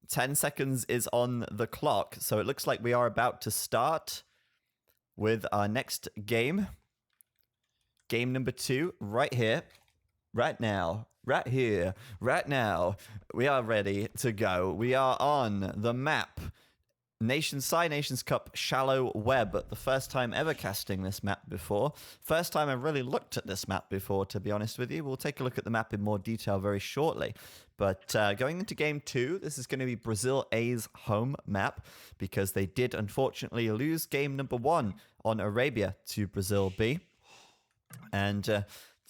10 seconds is on the clock, so it looks like we are about to start with our next game. Game number 2, right here, right now, right here, right now. We are ready to go. We are on the map. Nations Cup Shallow Web. The first time ever casting this map before. First time I really looked at this map before, to be honest with you. We'll take a look at the map in more detail very shortly. But going into game 2, this is going to be Brazil A's home map because they did unfortunately lose game number 1 on Arabia to Brazil B. And this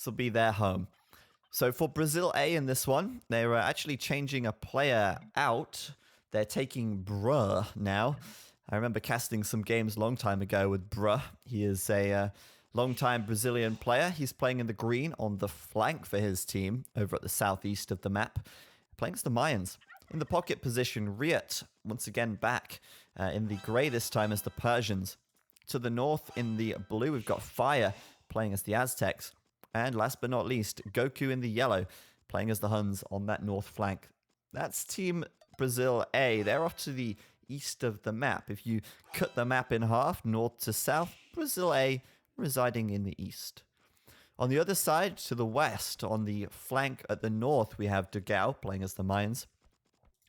will be their home. So for Brazil A in this one, they're actually changing a player out. They're taking Bruh now. I remember casting some games a long time ago with Bruh. He is a long-time Brazilian player. He's playing in the green on the flank for his team over at the southeast of the map, playing as the Mayans. In the pocket position, Riot, once again back in the grey this time as the Persians. To the north in the blue, we've got Fire playing as the Aztecs. And last but not least, Goku in the yellow, playing as the Huns on that north flank. That's Team Brazil A. They're off to the east of the map. If you cut the map in half, north to south, Brazil A residing in the east. On the other side, to the west, on the flank at the north, we have Dugao playing as the Mayans.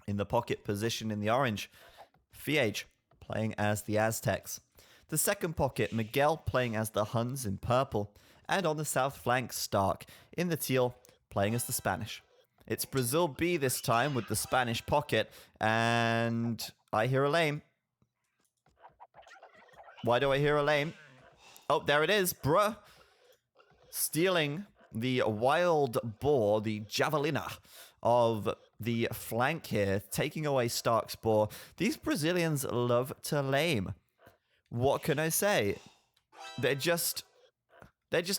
In the pocket position in the orange, Fiege playing as the Aztecs. The second pocket, Miguel playing as the Huns in purple. And on the south flank, Stark in the teal playing as the Spanish. It's Brazil B this time with the Spanish pocket, and I hear a lame. Why do I hear a lame? Oh, there it is, bruh. Stealing the wild boar, the javelina of the flank here, taking away Stark's boar. These Brazilians love to lame. What can I say? They're just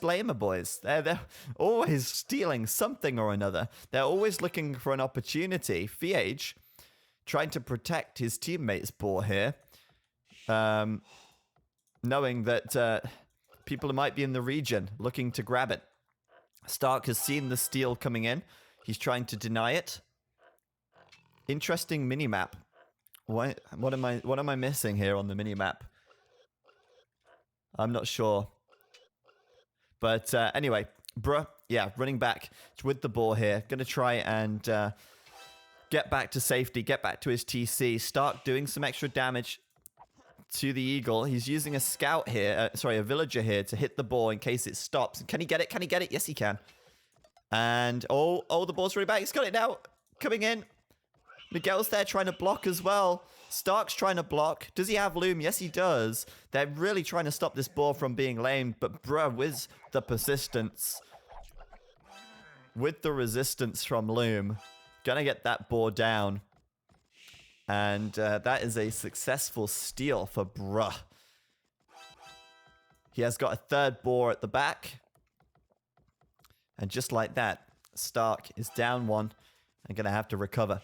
lamer boys. They're always stealing something or another. They're always looking for an opportunity. Fiege trying to protect his teammates' boar here, knowing that people might be in the region looking to grab it. Stark has seen the steal coming in. He's trying to deny it. Interesting minimap. What am I missing here on the minimap? I'm not sure. But anyway, bruh, yeah, running back with the ball here. Going to try and get back to safety, get back to his TC. Stark doing some extra damage to the Eagle. He's using a scout here, a villager here to hit the ball in case it stops. Can he get it? Can he get it? Yes, he can. And, oh, the ball's running back. He's got it now. Coming in. Miguel's there trying to block as well. Stark's trying to block. Does he have loom? Yes, he does. They're really trying to stop this ball from being lamed, but bruh, with the persistence, with the resistance from loom, gonna get that ball down. And that is a successful steal for bruh. He has got a third boar at the back. And just like that, Stark is down one and gonna have to recover.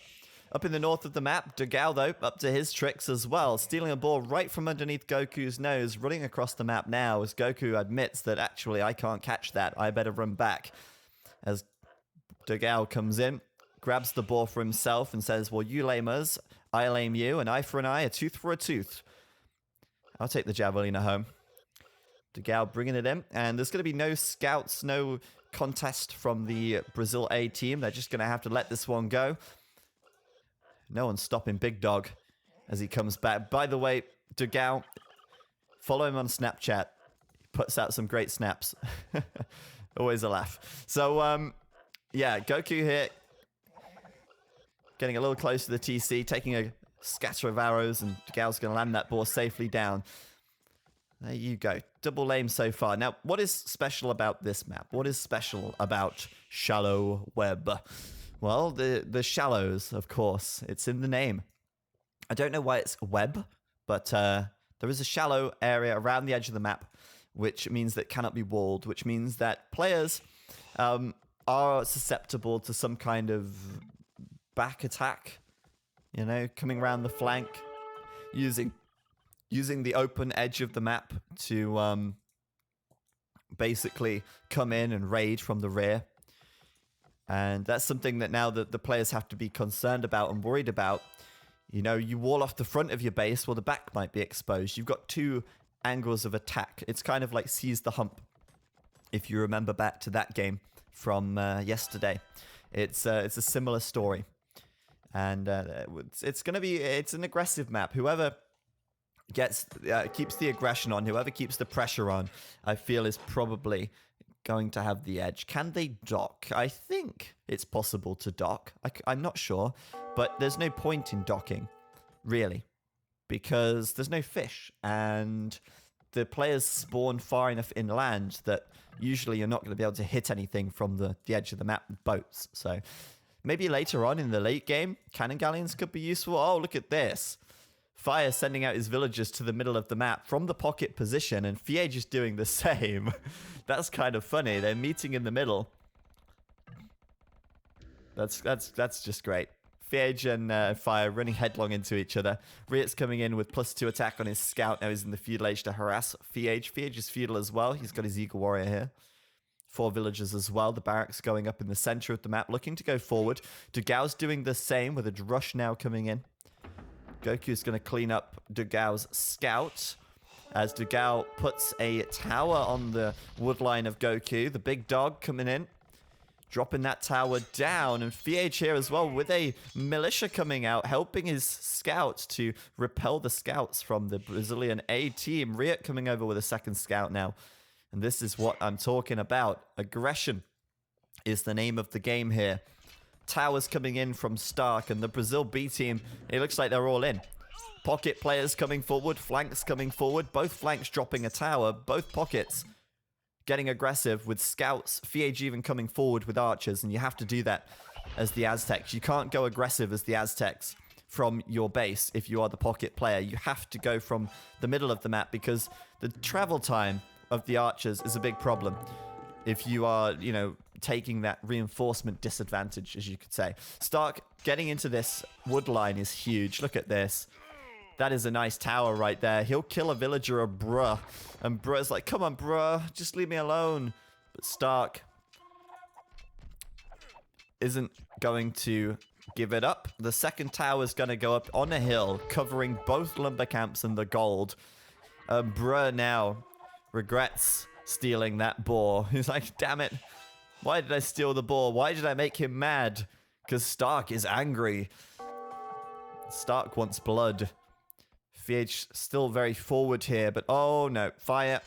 Up in the north of the map, Dugao, though, up to his tricks as well, stealing a ball right from underneath Goku's nose, running across the map now as Goku admits that actually I can't catch that, I better run back. As Dugao comes in, grabs the ball for himself and says, well, you lame us, I lame you, an eye for an eye, a tooth for a tooth. I'll take the javelina home. Dugao bringing it in, and there's going to be no scouts, no contest from the Brazil A team. They're just going to have to let this one go. No one's stopping Big Dog as he comes back. By the way, Dugao, follow him on Snapchat. He puts out some great snaps. Always a laugh. So, yeah, Goku here. Getting a little close to the TC, taking a scatter of arrows, and Dugao's going to land that ball safely down. There you go. Double lame so far. Now, what is special about this map? What is special about Shallow Web? Well, the shallows, of course. It's in the name. I don't know why it's web, but there is a shallow area around the edge of the map, which means that it cannot be walled, which means that players are susceptible to some kind of back attack, you know, coming around the flank, using the open edge of the map to basically come in and raid from the rear. And that's something that now the players have to be concerned about and worried about. You know, you wall off the front of your base, well, the back might be exposed. You've got two angles of attack. It's kind of like seize the hump, if you remember back to that game from yesterday. It's a similar story. And it's an aggressive map. Whoever keeps the aggression on, whoever keeps the pressure on, I feel is probably going to have the edge. Can they dock? I think it's possible to dock. I'm not sure, but there's no point in docking, really, because there's no fish, and the players spawn far enough inland that usually you're not going to be able to hit anything from the edge of the map with boats. So maybe later on in the late game, cannon galleons could be useful. Oh, look at this. Fire sending out his villagers to the middle of the map from the pocket position, and Fiege is doing the same. That's kind of funny. They're meeting in the middle. That's just great. Fiege and Fire running headlong into each other. Riot's coming in with +2 attack on his scout. Now he's in the feudal age to harass Fiege. Fiege is feudal as well. He's got his Eagle Warrior here. 4 villagers as well. The barracks going up in the center of the map, looking to go forward. Dugao's doing the same with a Drush now coming in. Goku's going to clean up Dugao's scout as Dugao puts a tower on the wood line of Goku. The big dog coming in, dropping that tower down. And Fiege here as well with a militia coming out, helping his scouts to repel the scouts from the Brazilian A team. Riot coming over with a second scout now. And this is what I'm talking about. Aggression is the name of the game here. Towers coming in from Stark, and the Brazil B team, it looks like they're all in. Pocket players coming forward, flanks coming forward, both flanks dropping a tower, both pockets getting aggressive with scouts, Fiege even coming forward with archers, and you have to do that as the Aztecs. You can't go aggressive as the Aztecs from your base if you are the pocket player. You have to go from the middle of the map because the travel time of the archers is a big problem. If you are, you know, taking that reinforcement disadvantage, as you could say. Stark getting into this wood line is huge. Look at this. That is a nice tower right there. He'll kill a villager, a bruh. And bruh's like, come on, bruh, just leave me alone. But Stark isn't going to give it up. The second tower is going to go up on a hill, covering both lumber camps and the gold. Bruh now regrets stealing that boar. He's like, damn it. Why did I steal the boar? Why did I make him mad? Because Stark is angry. Stark wants blood. Fiege still very forward here, but oh no. Fire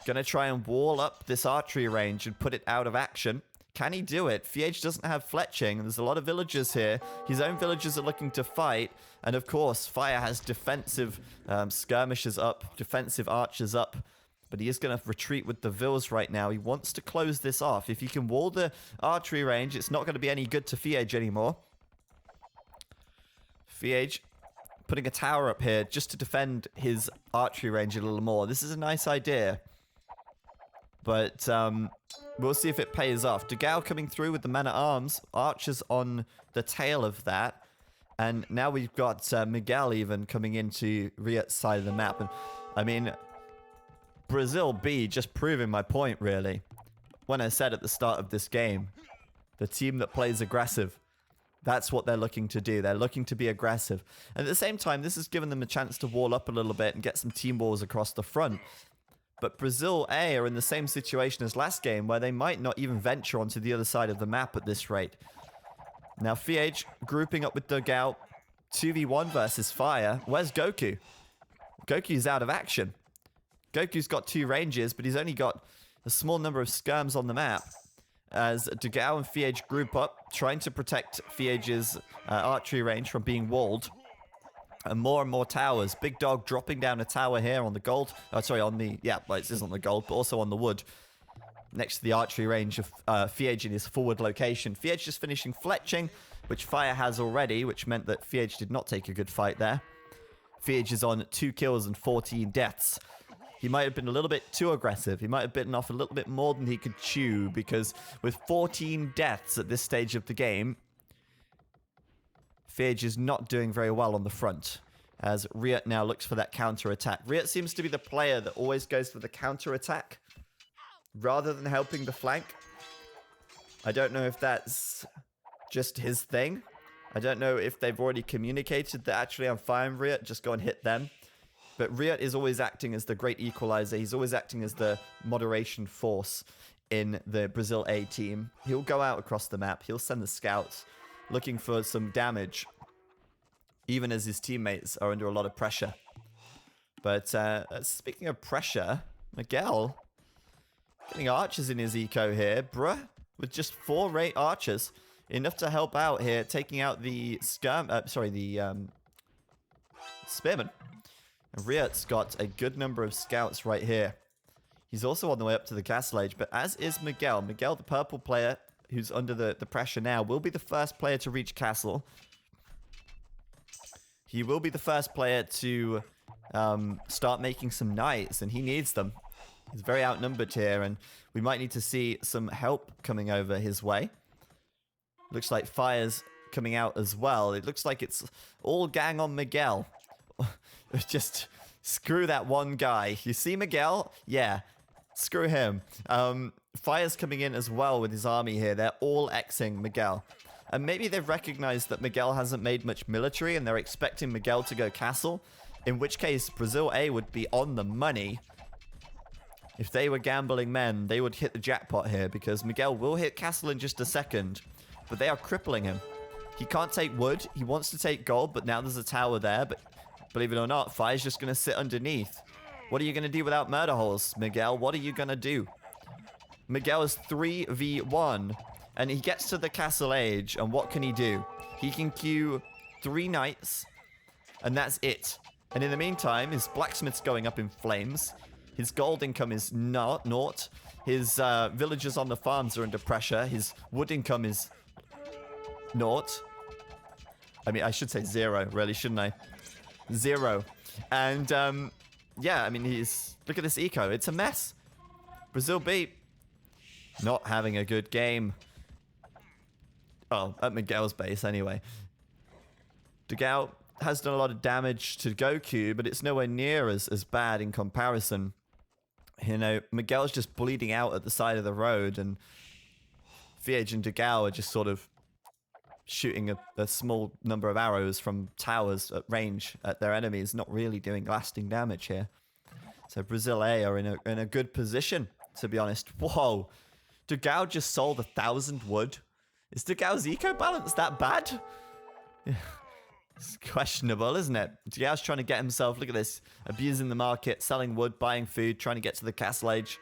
gonna try and wall up this archery range and put it out of action. Can he do it? Fiege doesn't have fletching. There's a lot of villagers here. His own villagers are looking to fight. And of course, Fire has defensive skirmishers up, defensive archers up. But he is going to retreat with the Vils right now. He wants to close this off. If he can wall the archery range, it's not going to be any good to Fiege anymore. Fiege putting a tower up here just to defend his archery range a little more. This is a nice idea. But we'll see if it pays off. Dugao coming through with the man-at-arms. Archers on the tail of that. And now we've got Miguel even coming into Riot's side of the map. And I mean, Brazil B just proving my point, really. When I said at the start of this game, the team that plays aggressive, that's what they're looking to do. They're looking to be aggressive. And at the same time, this has given them a chance to wall up a little bit and get some team walls across the front. But Brazil A are in the same situation as last game, where they might not even venture onto the other side of the map at this rate. Now, Fiege grouping up with Dugao. 2v1 versus Fire. Where's Goku? Goku's out of action. Goku's got 2 ranges, but he's only got a small number of skirms on the map. As Dugao and Fiege group up, trying to protect Fiege's archery range from being walled. And more towers. Big Dog dropping down a tower here on the gold. Oh, sorry, on the... Yeah, well, it is on the gold, but also on the wood. Next to the archery range of Fiege in his forward location. Fiege just finishing fletching, which Fire has already, which meant that Fiege did not take a good fight there. Fiege is on 2 kills and 14 deaths. He might have been a little bit too aggressive. He might have bitten off a little bit more than he could chew, because with 14 deaths at this stage of the game, Fiege is not doing very well on the front, as Riot now looks for that counter-attack. Riot seems to be the player that always goes for the counter-attack rather than helping the flank. I don't know if that's just his thing, I don't know if they've already communicated that actually I'm firing Riot, just go and hit them. But Riot is always acting as the great equalizer. He's always acting as the moderation force in the Brazil A team. He'll go out across the map. He'll send the scouts looking for some damage, even as his teammates are under a lot of pressure. But speaking of pressure, Miguel getting archers in his eco here. Bruh, with just 4 rate archers. Enough to help out here, taking out the spearman. And Riot's got a good number of scouts right here. He's also on the way up to the castle age, but as is Miguel. Miguel, the purple player, who's under the pressure now, will be the first player to reach castle. He will be the first player to start making some knights, and he needs them. He's very outnumbered here, and we might need to see some help coming over his way. Looks like fire's coming out as well. It looks like it's all gang on Miguel. Just screw that one guy. You see Miguel? Yeah, screw him. Fire's coming in as well with his army here. They're all Xing Miguel. And maybe they've recognized that Miguel hasn't made much military and they're expecting Miguel to go castle. In which case, Brazil A would be on the money. If they were gambling men, they would hit the jackpot here because Miguel will hit castle in just a second. But they are crippling him. He can't take wood. He wants to take gold, but now there's a tower there. But believe it or not, Fire's just going to sit underneath. What are you going to do without murder holes, Miguel? What are you going to do? Miguel is 3v1, and he gets to the castle age, and what can he do? He can queue 3 knights, and that's it. And in the meantime, his blacksmith's going up in flames. His gold income is naught. His villagers on the farms are under pressure. His wood income is naught. I mean, I should say 0, really, shouldn't I? 0. And, yeah, I mean, look at this eco. It's a mess. Brazil B, not having a good game. Oh, at Miguel's base, anyway. Degao has done a lot of damage to Goku, but it's nowhere near as bad in comparison. You know, Miguel's just bleeding out at the side of the road, and Fiege and Degao are just sort of shooting a small number of arrows from towers at range at their enemies, not really doing lasting damage here. So Brazil A are in a good position, to be honest. Whoa, Degao just sold 1,000 wood. Is Degao's eco balance that bad? It's questionable, isn't it? Degao's trying to get himself, look at this, abusing the market, selling wood, buying food, trying to get to the castle age.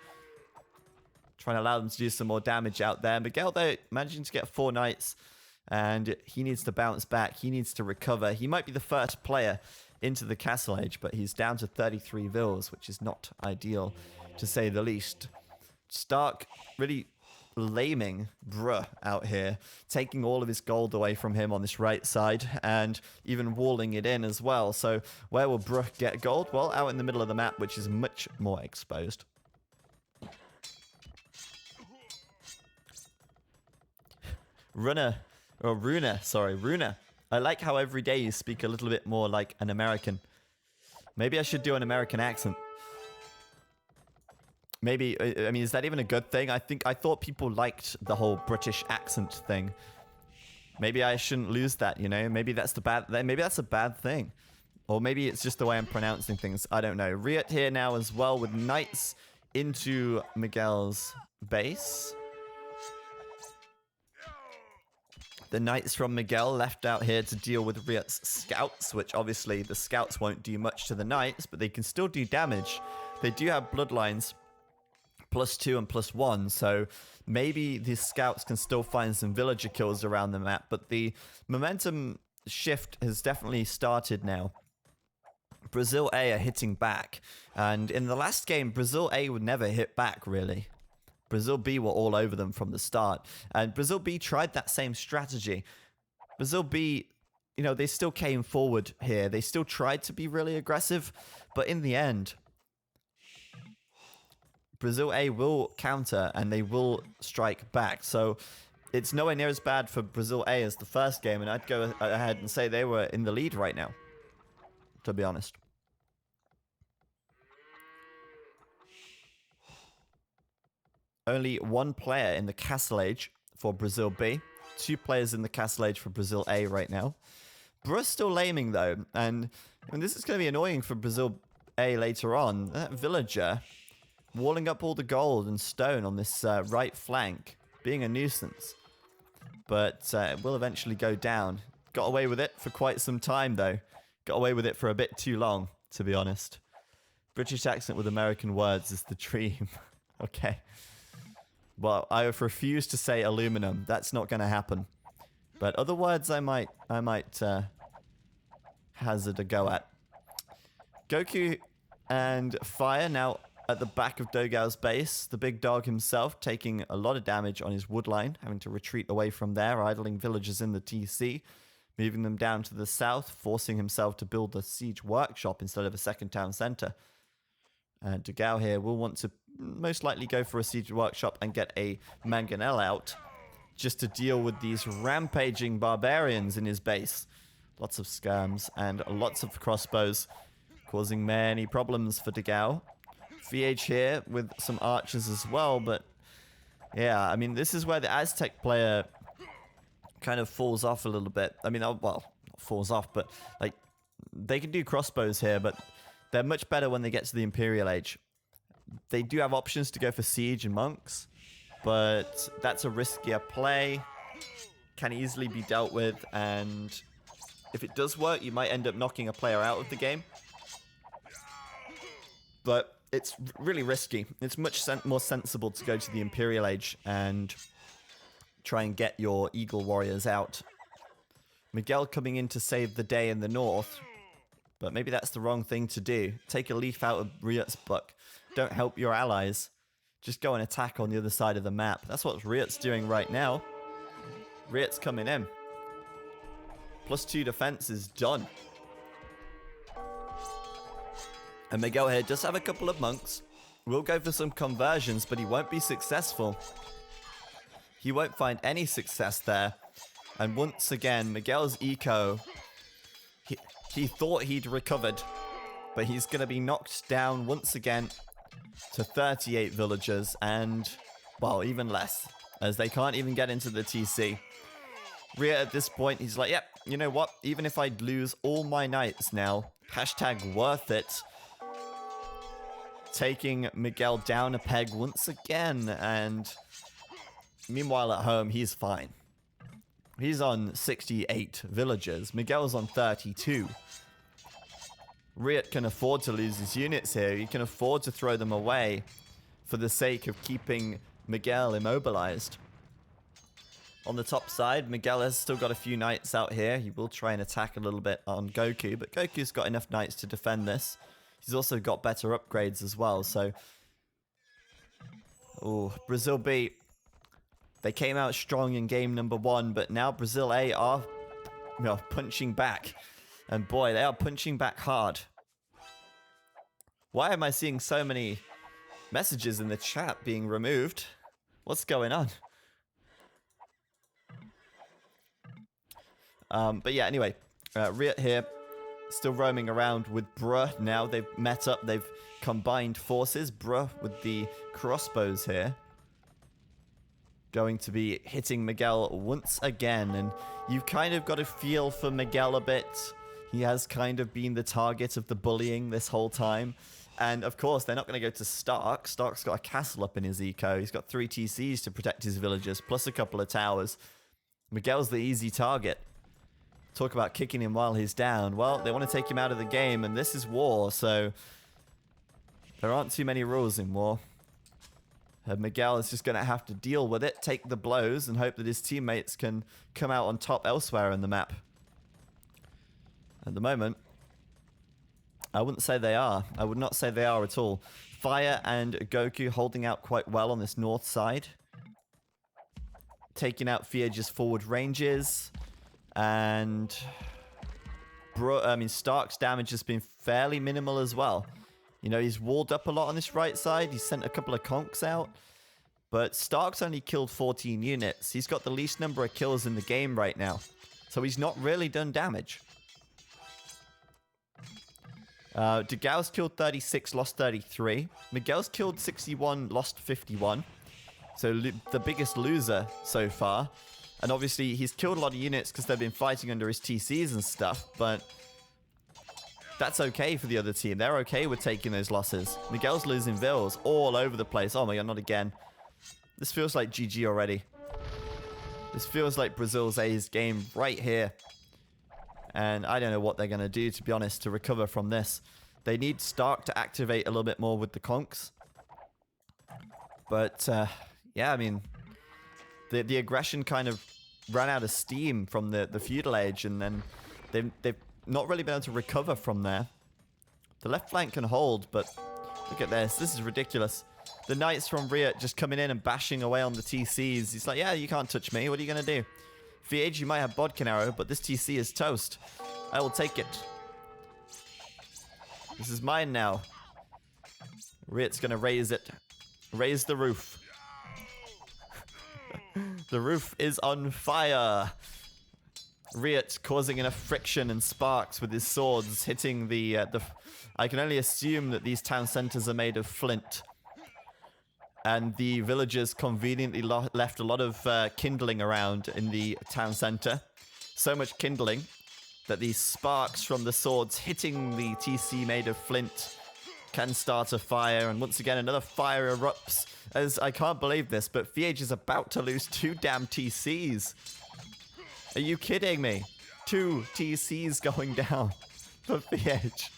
Trying to allow them to do some more damage out there. Miguel, though, managing to get 4 knights. And he needs to bounce back. He needs to recover. He might be the first player into the castle age, but he's down to 33 vills, which is not ideal, to say the least. Stark really laming Bruh out here, taking all of his gold away from him on this right side, and even walling it in as well. So where will Bruh get gold? Well, out in the middle of the map, which is much more exposed. Runa. I like how every day you speak a little bit more like an American. Maybe I should do an American accent. Maybe, I mean, is that even a good thing? I thought people liked the whole British accent thing. Maybe I shouldn't lose that, you know? Maybe that's a bad thing. Or maybe it's just the way I'm pronouncing things. I don't know. Riot here now as well with knights into Miguel's base. The knights from Miguel left out here to deal with Riot's scouts, which obviously the scouts won't do much to the knights, but they can still do damage. They do have bloodlines +2 and +1, so maybe the scouts can still find some villager kills around the map, but the momentum shift has definitely started now. Brazil A are hitting back, and in the last game, Brazil A would never hit back, really. Brazil B were all over them from the start. And Brazil B tried that same strategy. Brazil B, you know, they still came forward here. They still tried to be really aggressive. But in the end, Brazil A will counter and they will strike back. So it's nowhere near as bad for Brazil A as the first game. And I'd go ahead and say they were in the lead right now, to be honest. Only 1 player in the castle age for Brazil B. 2 players in the castle age for Brazil A right now. Bruh's still laming, though. And this is going to be annoying for Brazil A later on. That villager walling up all the gold and stone on this right flank, being a nuisance. But it will eventually go down. Got away with it for quite some time, though. Got away with it for a bit too long, to be honest. British accent with American words is the dream. Okay. Well, I refuse to say aluminum. That's not going to happen. But other words I might hazard a go at. Goku and Fire now at the back of Dogao's base. The big dog himself taking a lot of damage on his wood line, having to retreat away from there, idling villagers in the TC, moving them down to the south, forcing himself to build a siege workshop instead of a second town center. And Dogao here will want to most likely go for a siege workshop and get a mangonel out just to deal with these rampaging barbarians in his base. Lots of skirms and lots of crossbows, causing many problems for Dogao. VH here with some archers as well, but yeah, I mean, this is where the Aztec player kind of falls off a little bit. I mean, well, not falls off, but like they can do crossbows here, but they're much better when they get to the Imperial Age. They do have options to go for siege and monks, but that's a riskier play. Can easily be dealt with, and if it does work, you might end up knocking a player out of the game. But it's really risky. It's much more sensible to go to the Imperial Age and try and get your Eagle Warriors out. Miguel coming in to save the day in the north, but maybe that's the wrong thing to do. Take a leaf out of Riot's book. Don't help your allies. Just go and attack on the other side of the map. That's what Riot's doing right now. Riot's coming in. +2 defense is done. And Miguel here does have a couple of monks. Will go for some conversions, but he won't be successful. He won't find any success there. And once again, Miguel's eco, he thought he'd recovered, but he's going to be knocked down once again to 38 villagers and, well, even less, as they can't even get into the TC. Rhea at this point, he's like, yep, you know what? Even if I lose all my knights now, hashtag worth it. Taking Miguel down a peg once again, and meanwhile at home, he's fine. He's on 68 villagers. Miguel's on 32. Riot can afford to lose his units here. He can afford to throw them away for the sake of keeping Miguel immobilized. On the top side, Miguel has still got a few knights out here. He will try and attack a little bit on Goku, but Goku's got enough knights to defend this. He's also got better upgrades as well, so... Oh, Brazil B. They came out strong in game number 1, but now Brazil A are, you know, punching back. And boy, they are punching back hard. Why am I seeing so many messages in the chat being removed? What's going on? But yeah, anyway, Riot here, still roaming around with Bruh now. They've met up, they've combined forces. Bruh with the crossbows here, going to be hitting Miguel once again. And you've kind of got a feel for Miguel a bit. He has kind of been the target of the bullying this whole time. And of course, they're not going to go to Stark. Stark's got a castle up in his eco. He's got 3 TCs to protect his villagers, plus a couple of towers. Miguel's the easy target. Talk about kicking him while he's down. Well, they want to take him out of the game, and this is war, so there aren't too many rules in war. And Miguel is just going to have to deal with it, take the blows, and hope that his teammates can come out on top elsewhere in the map. At the moment, I wouldn't say they are. I would not say they are at all. Fire and Goku holding out quite well on this north side. Taking out Fiege's forward ranges. And Stark's damage has been fairly minimal as well. You know, he's walled up a lot on this right side. He's sent a couple of conks out. But Stark's only killed 14 units. He's got the least number of kills in the game right now. So he's not really done damage. Dogao's killed 36, lost 33. Miguel's killed 61, lost 51. So the biggest loser so far. And obviously, he's killed a lot of units because they've been fighting under his TCs and stuff, but that's okay for the other team. They're okay with taking those losses. Miguel's losing vills all over the place. Oh my god, not again. This feels like GG already. This feels like Brazil's A's game right here. And I don't know what they're going to do, to be honest, to recover from this. They need Stark to activate a little bit more with the conks. But, yeah, I mean, the aggression kind of ran out of steam from the feudal age, and then they've not really been able to recover from there. The left flank can hold, but look at this. This is ridiculous. The knights from Riot just coming in and bashing away on the TCs. He's like, yeah, you can't touch me. What are you going to do? VH, you might have Bodkin arrow, but this TC is toast. I will take it. This is mine now. Riot's going to raise it. Raise the roof. The roof is on fire. Riot causing enough friction and sparks with his swords hitting the I can only assume that these town centers are made of flint. And the villagers conveniently left a lot of kindling around in the town center. So much kindling that these sparks from the swords hitting the TC made of flint can start a fire. And once again, another fire erupts. As I can't believe this, but VH is about to lose 2 damn TCs. Are you kidding me? 2 TCs going down for VH.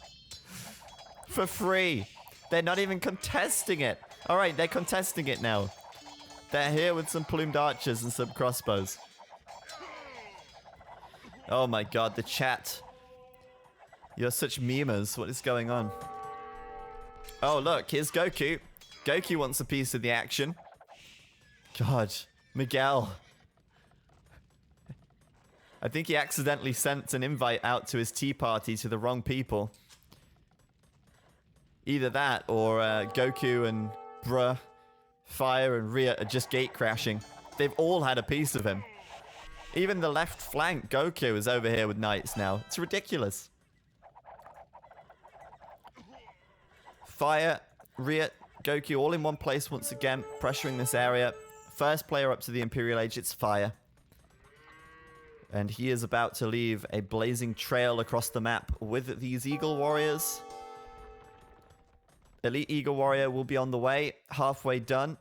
For free. They're not even contesting it. Alright, they're contesting it now. They're here with some plumed archers and some crossbows. Oh my god, the chat. You're such memers. What is going on? Oh, look, here's Goku. Goku wants a piece of the action. God, Miguel. I think he accidentally sent an invite out to his tea party to the wrong people. Either that, or Goku and Bruh, Fire and Riot are just gate crashing. They've all had a piece of him. Even the left flank, Goku, is over here with knights now. It's ridiculous. Fire, Riot, Goku all in one place once again, pressuring this area. First player up to the Imperial Age, it's Fire. And he is about to leave a blazing trail across the map with these Eagle Warriors. Elite Eagle Warrior will be on the way. Halfway done.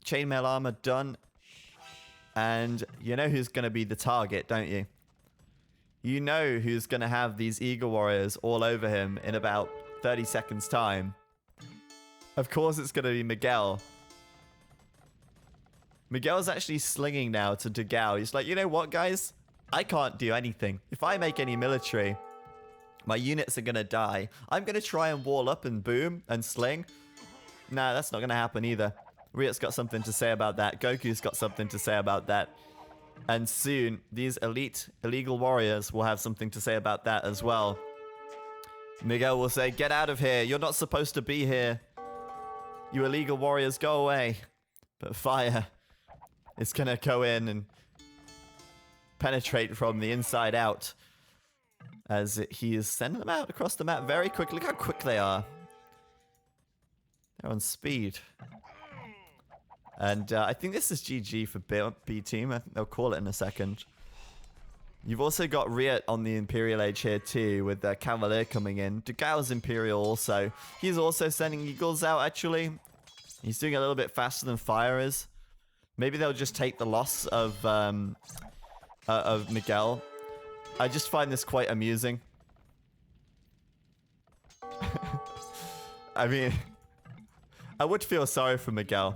Chainmail armor done. And you know who's going to be the target, don't you? You know who's going to have these Eagle Warriors all over him in about 30 seconds time. Of course it's going to be Miguel. Miguel's actually slinging now to Degao. He's like, you know what, guys? I can't do anything. If I make any military, my units are going to die. I'm going to try and wall up and boom and sling. Nah, that's not going to happen either. Riot's got something to say about that. Goku's got something to say about that. And soon, these elite illegal warriors will have something to say about that as well. Miguel will say, get out of here. You're not supposed to be here. You illegal warriors, go away. But Fire is going to go in and penetrate from the inside out. As he is sending them out across the map very quickly. Look how quick they are. They're on speed. And I think this is GG for B team. I think they'll call it in a second. You've also got Riot on the Imperial Age here too, with Cavalier coming in. Degao's Imperial also. He's also sending Eagles out, actually. He's doing a little bit faster than Fire is. Maybe they'll just take the loss of Miguel. I just find this quite amusing. I mean, I would feel sorry for Miguel.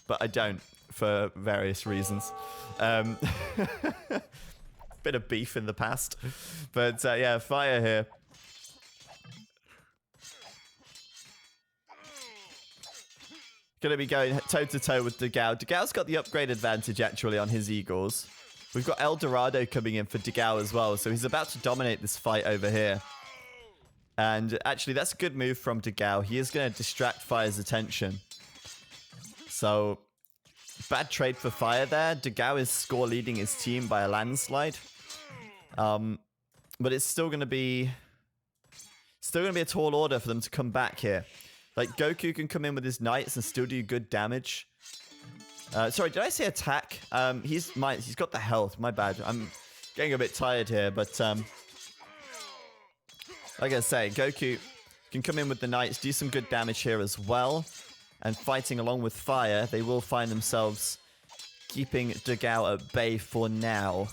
But I don't, for various reasons. Bit of beef in the past. But yeah, Fire here. Gonna be going toe-to-toe with Degao. Degao's got the upgrade advantage, actually, on his Eagles. We've got El Dorado coming in for Degao as well, so he's about to dominate this fight over here. And actually, that's a good move from Degao. He is going to distract Fire's attention. So, bad trade for Fire there. Degao is score leading his team by a landslide. But it's still going to be a tall order for them to come back here. Like, Goku can come in with his knights and still do good damage. Sorry, did I say attack? He's got the health. My bad. I'm getting a bit tired here, but like I say, Goku can come in with the Knights, do some good damage here as well. And fighting along with Fire, they will find themselves keeping Dogao at bay for now.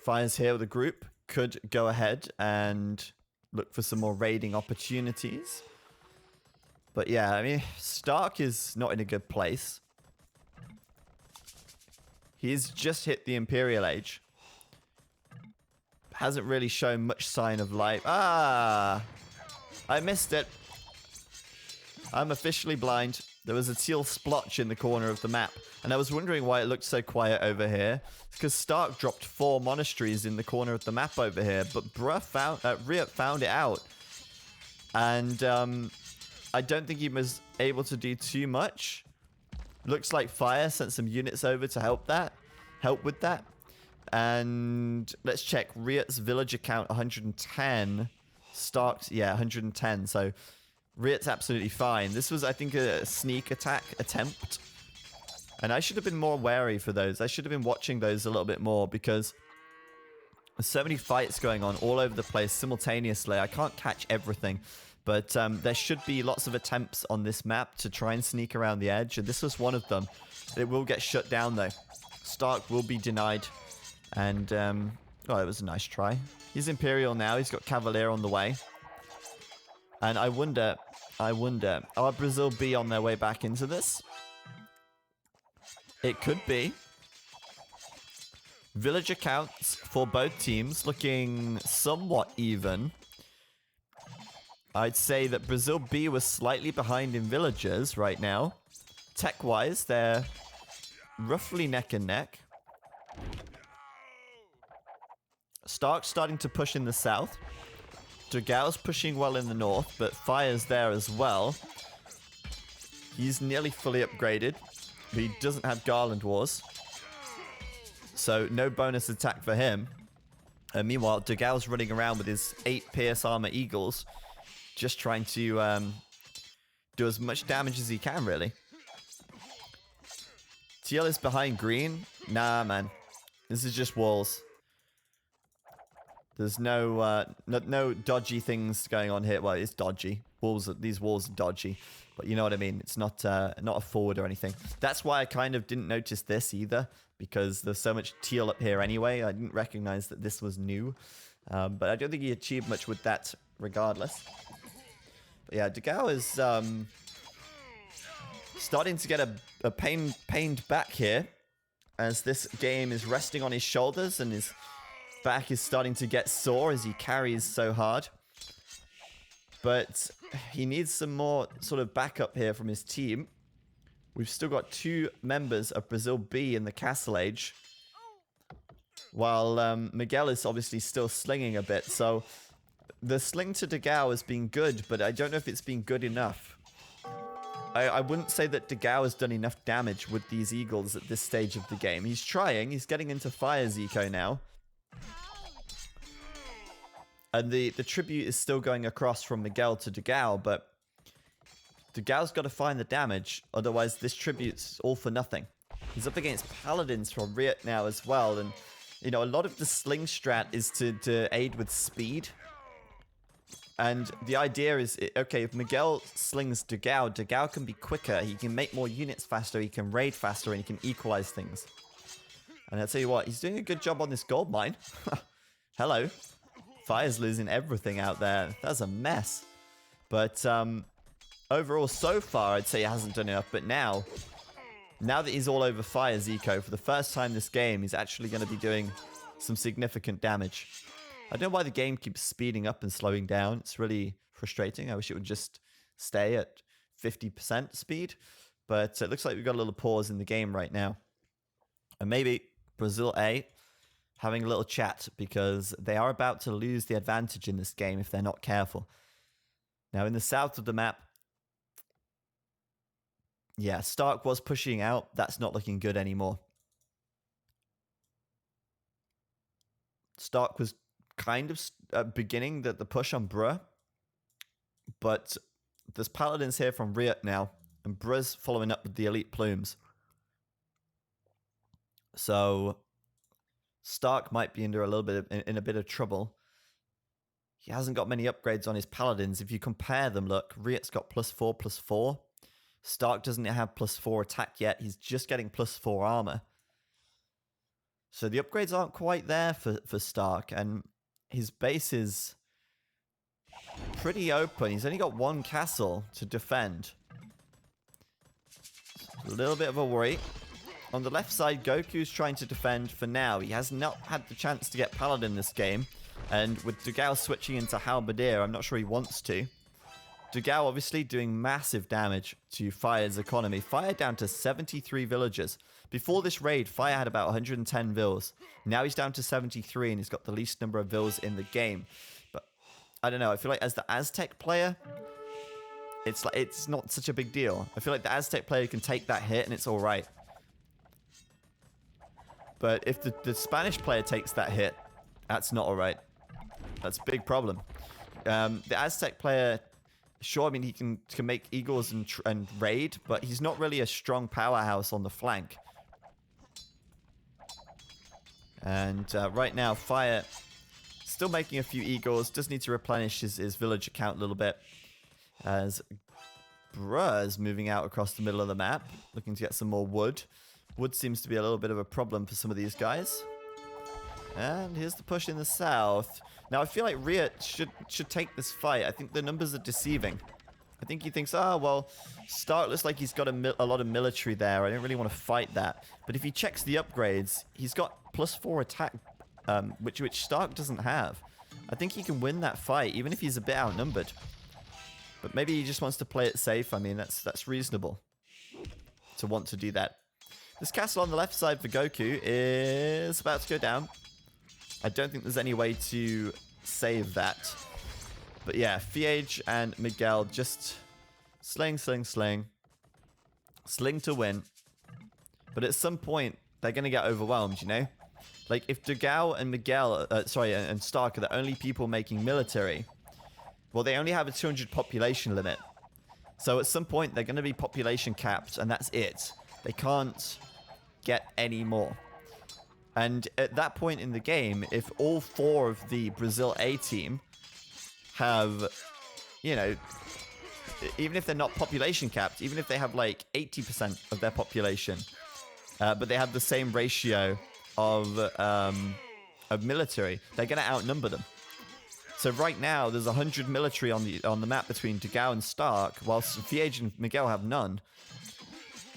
Fire's here with a group. Could go ahead and look for some more raiding opportunities. But yeah, I mean, Stark is not in a good place. He's just hit the Imperial Age. Hasn't really shown much sign of life. Ah! I missed it. I'm officially blind. There was a teal splotch in the corner of the map, and I was wondering why it looked so quiet over here. It's because Stark dropped 4 monasteries in the corner of the map over here, but Riot found it out. And I don't think he was able to do too much. Looks like Fire sent some units over to help with that. And let's check. Riot's villager count 110. Stark's, yeah, 110. So Riot's absolutely fine. This was, I think, a sneak attack attempt. And I should have been more wary for those. I should have been watching those a little bit more because there's so many fights going on all over the place simultaneously. I can't catch everything. But there should be lots of attempts on this map to try and sneak around the edge. And this was one of them. It will get shut down, though. Stark will be denied. And, oh, it was a nice try. He's Imperial now. He's got Cavalier on the way. And I wonder, are Brazil B on their way back into this? It could be. Villager counts for both teams looking somewhat even. I'd say that Brazil B was slightly behind in villagers right now. Tech-wise, they're roughly neck and neck. Stark's starting to push in the south. Dogao's pushing well in the north, but Fire's there as well. He's nearly fully upgraded. But he doesn't have Garland Wars. So no bonus attack for him. And meanwhile, Dogao's running around with his 8 Pierce Armor Eagles. Just trying to do as much damage as he can, really. TL is behind green. Nah, man. This is just walls. There's no dodgy things going on here. Well, it's dodgy. These walls are dodgy. But you know what I mean. It's not a forward or anything. That's why I kind of didn't notice this either. Because there's so much teal up here anyway. I didn't recognize that this was new. But I don't think he achieved much with that regardless. But yeah, Dogao is starting to get a pained back here. As this game is resting on his shoulders and his back is starting to get sore as he carries so hard. But he needs some more sort of backup here from his team. We've still got 2 members of Brazil B in the Castle Age. While Miguel is obviously still slinging a bit. So the sling to Dogao has been good, but I don't know if it's been good enough. I wouldn't say that Dogao has done enough damage with these Eagles at this stage of the game. He's trying. He's getting into Fire's eco now. And the tribute is still going across from Miguel to Dogao, but Dogao's got to find the damage. Otherwise, this tribute's all for nothing. He's up against Paladins from Riot now as well. And, you know, a lot of the sling strat is to aid with speed. And the idea is, okay, if Miguel slings Dogao, Dogao can be quicker. He can make more units faster. He can raid faster, and he can equalize things. And I'll tell you what, he's doing a good job on this gold mine. Hello. Fire's losing everything out there. That's a mess. But overall, so far, I'd say he hasn't done enough. But now that he's all over Fire's eco, for the first time this game, he's actually going to be doing some significant damage. I don't know why the game keeps speeding up and slowing down. It's really frustrating. I wish it would just stay at 50% speed. But it looks like we've got a little pause in the game right now. And maybe Brazil A having a little chat because they are about to lose the advantage in this game if they're not careful. Now, in the south of the map, yeah, Stark was pushing out. That's not looking good anymore. Stark was kind of beginning the push on Bruh. But there's paladins here from Riot now, and Bruz following up with the elite plumes. So Stark might be under a little bit in a bit of trouble. He hasn't got many upgrades on his paladins. If you compare them, look, Riot's got +4/+4. Stark doesn't have +4 attack yet. He's just getting +4 armor. So the upgrades aren't quite there for Stark, and his base is pretty open. He's only got one castle to defend. A little bit of a worry. On the left side, Goku's trying to defend for now. He has not had the chance to get Paladin this game. And with Dugao switching into Halberdier, I'm not sure he wants to. Dugao obviously doing massive damage to Fire's economy. Fire down to 73 villagers. Before this raid, Fire had about 110 vills. Now he's down to 73 and he's got the least number of vills in the game. But I don't know, I feel like as the Aztec player, it's not such a big deal. I feel like the Aztec player can take that hit and it's alright. But if the Spanish player takes that hit, that's not alright. That's a big problem. The Aztec player, sure, I mean, he can make eagles and raid, but he's not really a strong powerhouse on the flank. And right now, Fire still making a few eagles, does need to replenish his village account a little bit. As Bruz moving out across the middle of the map, looking to get some more wood. Wood seems to be a little bit of a problem for some of these guys. And here's the push in the south. Now, I feel like Riot should take this fight. I think the numbers are deceiving. I think he thinks, oh, well, Stark looks like he's got a lot of military there. I don't really want to fight that. But if he checks the upgrades, he's got +4 attack, which Stark doesn't have. I think he can win that fight, even if he's a bit outnumbered. But maybe he just wants to play it safe. I mean, that's reasonable to want to do that. This castle on the left side for Goku is about to go down. I don't think there's any way to save that. But yeah, Fiege and Miguel just sling. Sling to win. But at some point, they're going to get overwhelmed, you know? Like, if Dugao and Miguel, and Stark are the only people making military, well, they only have a 200 population limit. So at some point, they're going to be population capped, and that's it. They can't get any more. And at that point in the game, if all 4 of the Brazil A team have, you know, even if they're not population capped, even if they have like 80% of their population, but they have the same ratio of military, they're going to outnumber them. So right now, there's 100 military on the map between Dugao and Stark, whilst Fiege and Miguel have none.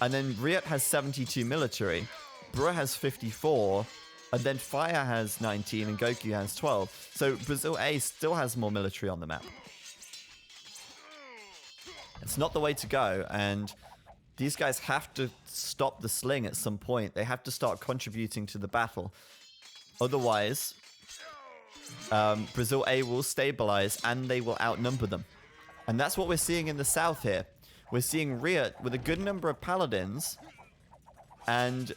And then Riot has 72 military, Bruz has 54, and then Fire has 19 and Goku has 12. So Brazil A still has more military on the map. It's not the way to go, and these guys have to stop the sling at some point. They have to start contributing to the battle. Otherwise, Brazil A will stabilize and they will outnumber them. And that's what we're seeing in the south here. We're seeing Riot with a good number of paladins and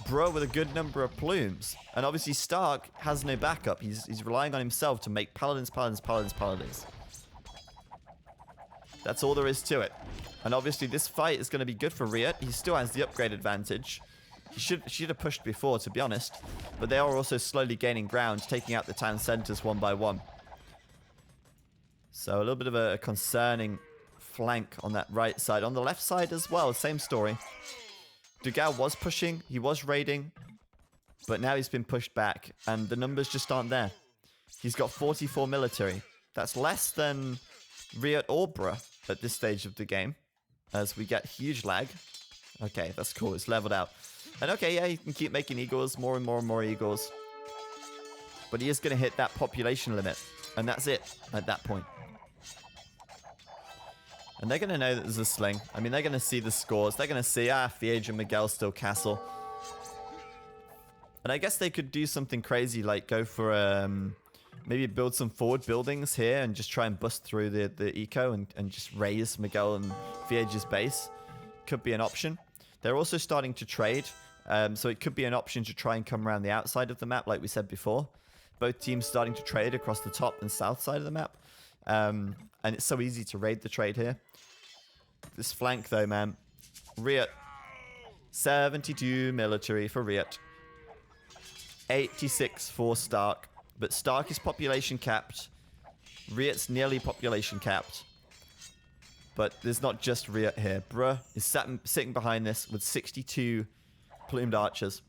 Bruz with a good number of plumes. And obviously Stark has no backup. He's relying on himself to make paladins. That's all there is to it. And obviously this fight is going to be good for Riot. He still has the upgrade advantage. He should have pushed before, to be honest. But they are also slowly gaining ground, taking out the town centers one by one. So a little bit of a concerning flank on that right side. On the left side as well, same story. Dugao was pushing, he was raiding, but now he's been pushed back, and the numbers just aren't there. He's got 44 military. That's less than Riot or Bruz at this stage of the game, as we get huge lag. Okay, that's cool, it's leveled out. And okay, yeah, he can keep making eagles, more and more eagles. But he is going to hit that population limit, and that's it at that point. And they're going to know that there's a sling. I mean, they're going to see the scores. They're going to see, Fiege and Miguel still castle. And I guess they could do something crazy, like go for, maybe build some forward buildings here and just try and bust through the eco and just raise Miguel and Fiege's base. Could be an option. They're also starting to trade, so it could be an option to try and come around the outside of the map, like we said before. Both teams starting to trade across the top and south side of the map. And it's so easy to raid the trade here. This flank, though, man. Riot. 72 military for Riot. 86 for Stark. But Stark is population capped. Riot's nearly population capped. But there's not just Riot here. Bruh is sitting behind this with 62 plumed archers.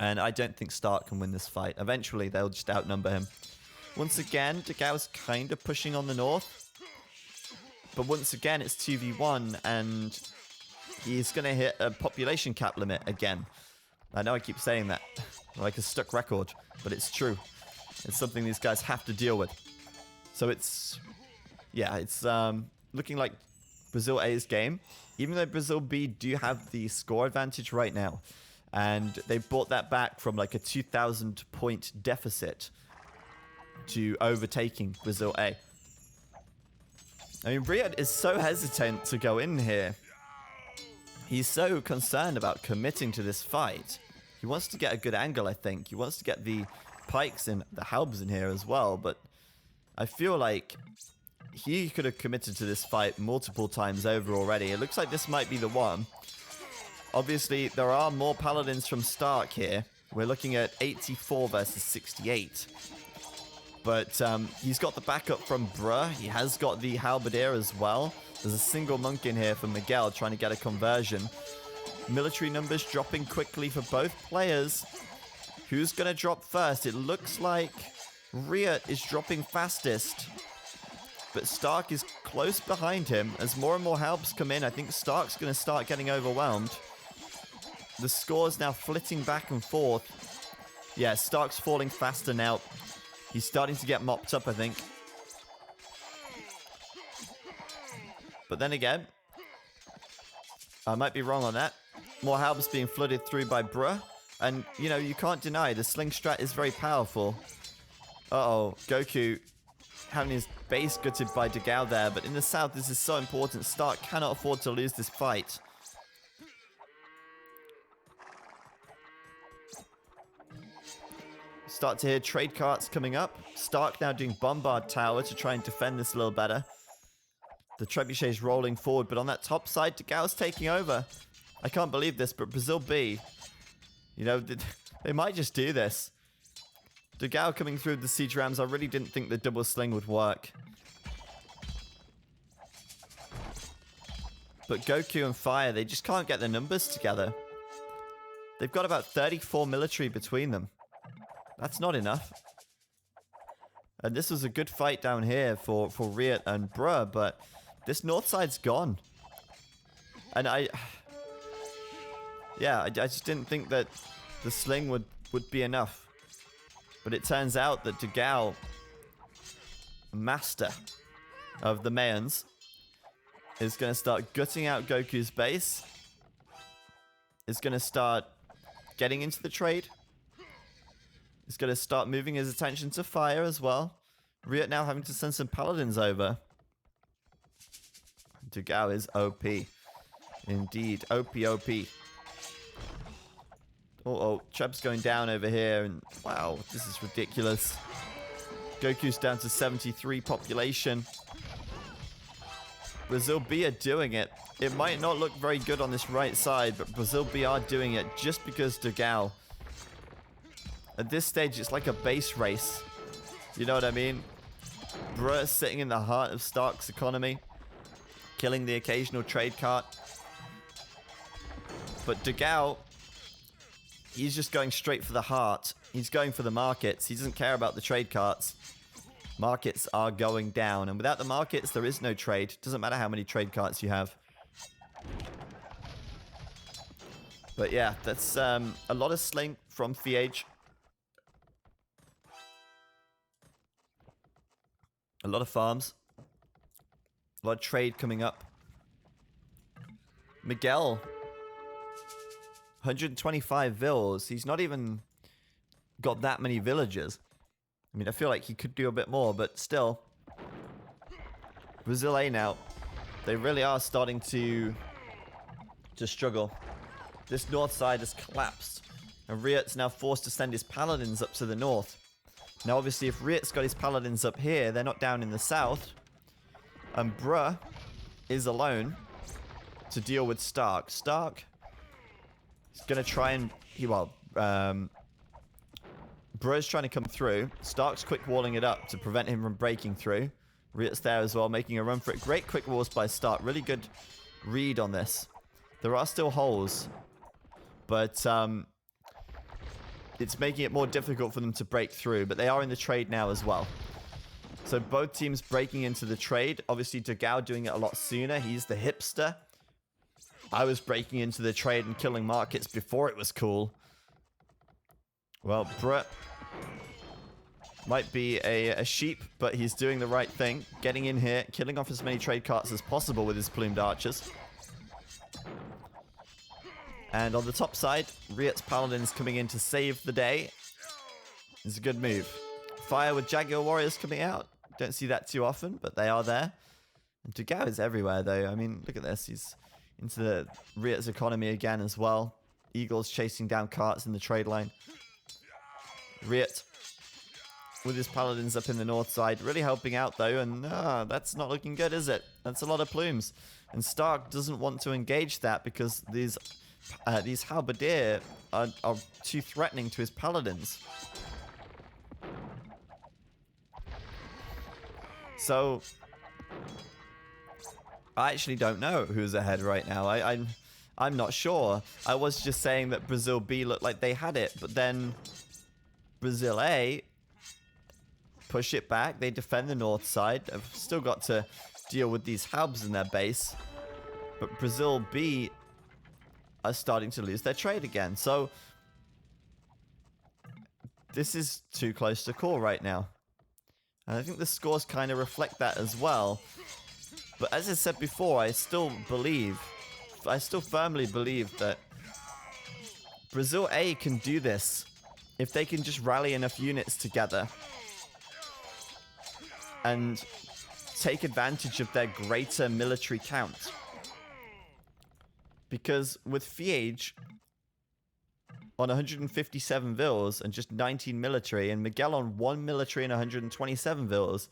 And I don't think Stark can win this fight. Eventually, they'll just outnumber him. Once again, Dagao's kind of pushing on the north. But once again, it's 2v1, and he's going to hit a population cap limit again. I know I keep saying that, like a stuck record, but it's true. It's something these guys have to deal with. So it's, yeah, it's looking like Brazil A's game, even though Brazil B do have the score advantage right now. And they brought that back from like a 2,000 point deficit to overtaking Brazil A. I mean, Riot is so hesitant to go in here. He's so concerned about committing to this fight. He wants to get a good angle, I think. He wants to get the pikes and the halbs in here as well, but I feel like he could have committed to this fight multiple times over already. It looks like this might be the one. Obviously, there are more paladins from Stark here. We're looking at 84 versus 68. But he's got the backup from Bruh. He has got the halberdier as well. There's a single monk in here for Miguel trying to get a conversion. Military numbers dropping quickly for both players. Who's going to drop first? It looks like Riot is dropping fastest. But Stark is close behind him. As more and more halbs come in, I think Stark's going to start getting overwhelmed. The score's now flitting back and forth. Yeah, Stark's falling faster now. He's starting to get mopped up, I think. But then again, I might be wrong on that. More halbs being flooded through by Bruh. And, you know, you can't deny the sling strat is very powerful. Uh-oh, Goku having his base gutted by Dagao there. But in the south, this is so important. Stark cannot afford to lose this fight. Start to hear trade carts coming up. Stark now doing Bombard Tower to try and defend this a little better. The trebuchet's rolling forward, but on that top side, Dagao's taking over. I can't believe this, but Brazil B, you know, they might just do this. Dagao coming through the siege rams, I really didn't think the double sling would work. But Goku and Fire, they just can't get their numbers together. They've got about 34 military between them. That's not enough. And this was a good fight down here for Riot and Bruh, but this north side's gone. And I just didn't think that the sling would be enough. But it turns out that Dagao, master of the Mayans, is going to start gutting out Goku's base. Is going to start getting into the trade. He's going to start moving his attention to Fire as well. Riot now having to send some paladins over. Dagao is OP. Indeed, OP. Oh, Treb's going down over here, and wow, this is ridiculous. Goku's down to 73 population. Brazil B are doing it. It might not look very good on this right side, but Brazil B are doing it just because Dagao. At this stage, it's like a base race. You know what I mean? Bruh sitting in the heart of Stark's economy, killing the occasional trade cart. But Dagao, he's just going straight for the heart. He's going for the markets. He doesn't care about the trade carts. Markets are going down. And without the markets, there is no trade. Doesn't matter how many trade carts you have. But yeah, that's a lot of sling from Fiage. A lot of farms. A lot of trade coming up. Miguel. 125 vills. He's not even got that many villagers. I mean, I feel like he could do a bit more, but still. Brazil A now. They really are starting to struggle. This north side has collapsed. And Riot's now forced to send his paladins up to the north. Now, obviously, if Riet's got his paladins up here, they're not down in the south. And Bruh is alone to deal with Stark. Stark is going to try and... Bruh's trying to come through. Stark's quick walling it up to prevent him from breaking through. Riet's there as well, making a run for it. Great quick walls by Stark. Really good read on this. There are still holes, but it's making it more difficult for them to break through. But they are in the trade now as well. So both teams breaking into the trade. Obviously, Dogao doing it a lot sooner. He's the hipster. I was breaking into the trade and killing markets before it was cool. Well, Bruh might be a sheep, but he's doing the right thing. Getting in here, killing off as many trade carts as possible with his plumed archers. And on the top side, Riet's paladins coming in to save the day. It's a good move. Fire with Jaguar warriors coming out. Don't see that too often, but they are there. And Dogao is everywhere, though. I mean, look at this. He's into the Riet's economy again as well. Eagles chasing down carts in the trade line. Riet with his paladins up in the north side, really helping out though, and that's not looking good, is it? That's a lot of plumes, and Stark doesn't want to engage that because these halberdier are too threatening to his paladins. So I actually don't know who's ahead right now. I'm not sure. I was just saying that Brazil B looked like they had it, but then Brazil A push it back. They defend the north side. They've still got to deal with these hubs in their base. But Brazil B are starting to lose their trade again. So this is too close to call right now. And I think the scores kind of reflect that as well. But as I said before, I still firmly believe that Brazil A can do this if they can just rally enough units together and take advantage of their greater military count. Because with Fiege on 157 vills and just 19 military, and Miguel on 1 military and 127 vills,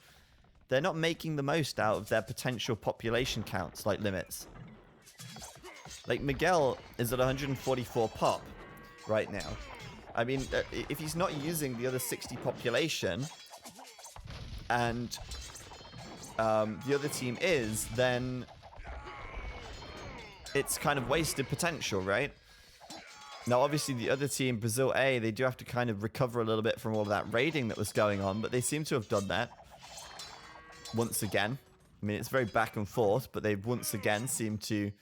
they're not making the most out of their potential population counts, like limits. Like, Miguel is at 144 pop right now. I mean, if he's not using the other 60 population, and the other team is, then it's kind of wasted potential, right? Now, obviously, the other team, Brazil A, they do have to kind of recover a little bit from all of that raiding that was going on, but they seem to have done that once again. I mean, it's very back and forth, but they once again seem to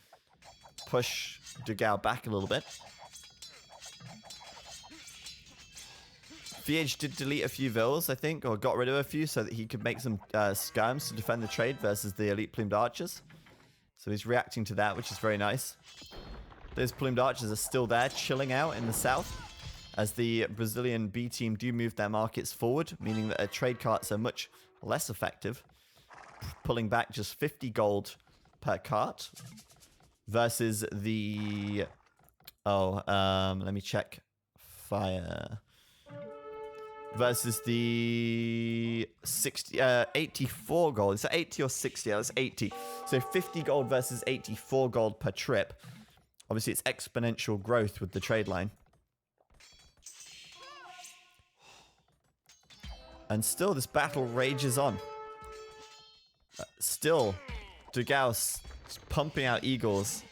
push Dogao back a little bit. Fiege did delete a few vills, I think, or got rid of a few so that he could make some skirms to defend the trade versus the elite plumed archers. So he's reacting to that, which is very nice. Those plumed archers are still there, chilling out in the south, as the Brazilian B team do move their markets forward, meaning that their trade carts are much less effective, pulling back just 50 gold per cart versus the... let me check. Fire... versus the 84 gold. Is that 80 or 60? Yeah, that's 80. So 50 gold versus 84 gold per trip. Obviously, it's exponential growth with the trade line. And still, this battle rages on. Still, Dogao pumping out eagles.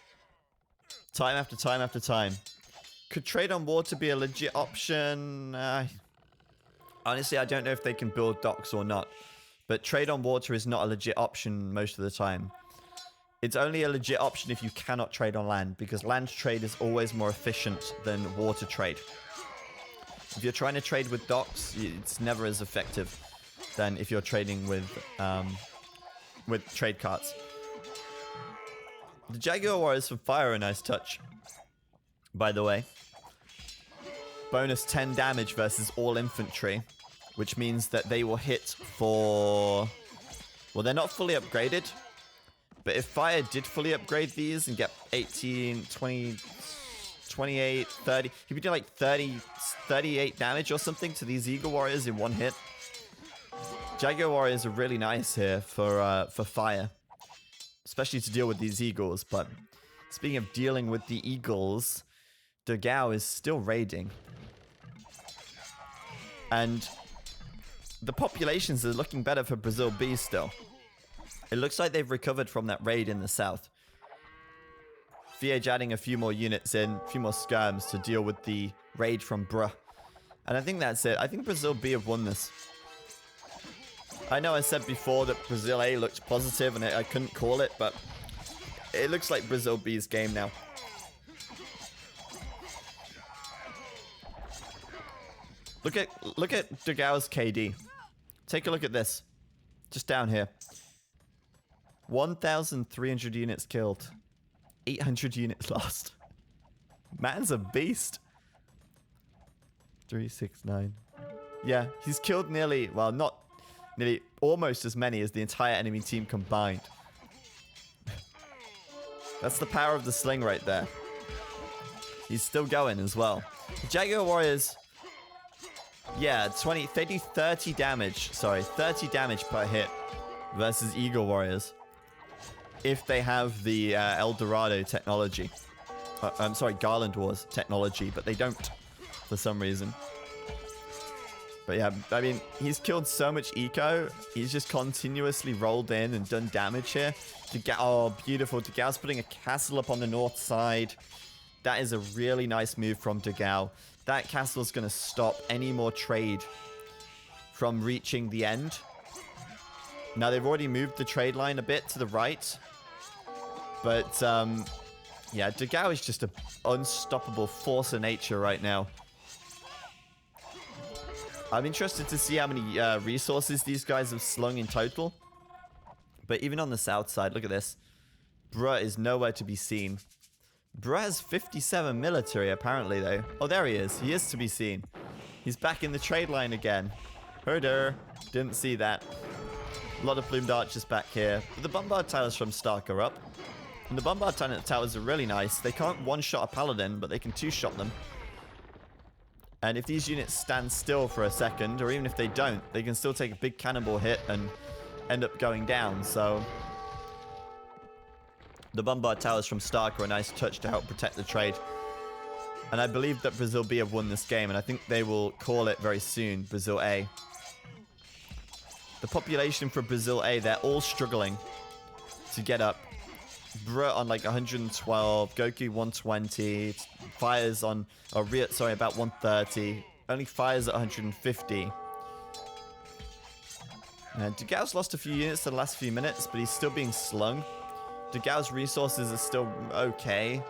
Time after time after time. Could trade on water be a legit option? Honestly, I don't know if they can build docks or not. But trade on water is not a legit option most of the time. It's only a legit option if you cannot trade on land, because land trade is always more efficient than water trade. If you're trying to trade with docks, it's never as effective than if you're trading with trade carts. The Jaguar warriors from Fire are a nice touch, by the way. Bonus 10 damage versus all infantry, which means that they will hit for... Well, they're not fully upgraded, but if Fire did fully upgrade these and get 18, 20, 28, 30. He could do like 38 damage or something to these Eagle Warriors in one hit. Jaguar Warriors are really nice here for fire, especially to deal with these Eagles. But speaking of dealing with the Eagles, Dogao is still raiding. And the populations are looking better for Brazil B still. It looks like they've recovered from that raid in the south. VH adding a few more units in, a few more skirms to deal with the raid from Bruh. And I think that's it. I think Brazil B have won this. I know I said before that Brazil A looked positive and I couldn't call it, but it looks like Brazil B's game now. Look at Dogao's KD. Take a look at this. Just down here. 1,300 units killed. 800 units lost. Man's a beast. 369. Yeah, he's killed nearly, well, not nearly, almost as many as the entire enemy team combined. That's the power of the sling right there. He's still going as well. The Jaguar Warriors, yeah, 20, they do 30 damage. Sorry, 30 damage per hit versus Eagle Warriors. If they have the El Dorado technology. I'm sorry, Garland Wars technology, but they don't for some reason. But yeah, I mean, he's killed so much eco. He's just continuously rolled in and done damage here. Oh, beautiful. Dogao's putting a castle up on the north side. That is a really nice move from Dogao. That castle's going to stop any more trade from reaching the end. Now, they've already moved the trade line a bit to the right. But, yeah, Dogao is just an unstoppable force of nature right now. I'm interested to see how many resources these guys have slung in total. But even on the south side, look at this. Bruh is nowhere to be seen. Bruh has 57 military, apparently, though. Oh, there he is. He is to be seen. He's back in the trade line again. Herder. Didn't see that. A lot of plumed archers back here. But the bombard towers from Stark are up. And the bombard towers are really nice. They can't one-shot a paladin, but they can two-shot them. And if these units stand still for a second, or even if they don't, they can still take a big cannonball hit and end up going down. So the bombard towers from Stark are a nice touch to help protect the trade. And I believe that Brazil B have won this game, and I think they will call it very soon, Brazil A. The population for Brazil A, they're all struggling to get up. Bruh on like 112, Goku 120, Fires on, sorry, about 130, only Fires at 150. And Dogao's lost a few units in the last few minutes, but he's still being slung. Dogao's resources are still okay.